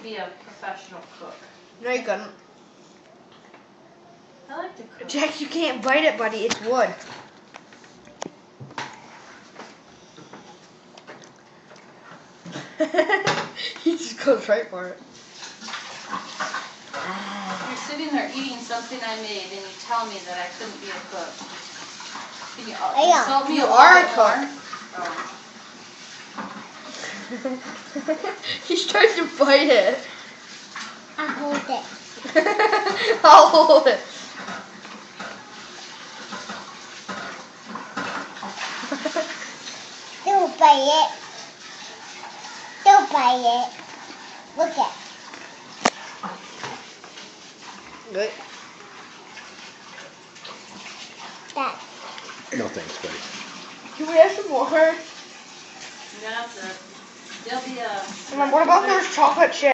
be a professional cook. No, you couldn't. I like to cook. Jack, you can't bite it, buddy. It's wood. He just goes right for it. You're sitting there eating something I made, and you tell me that I couldn't be a cook. Can you insult me You a little are a bit cook. more? Oh. He's trying to bite it. I'll hold it. I'll hold it. Don't bite it. Don't bite it. Look at. Good. That. No thanks, buddy. Can we have some more? There'll be a... What about those chocolate chips?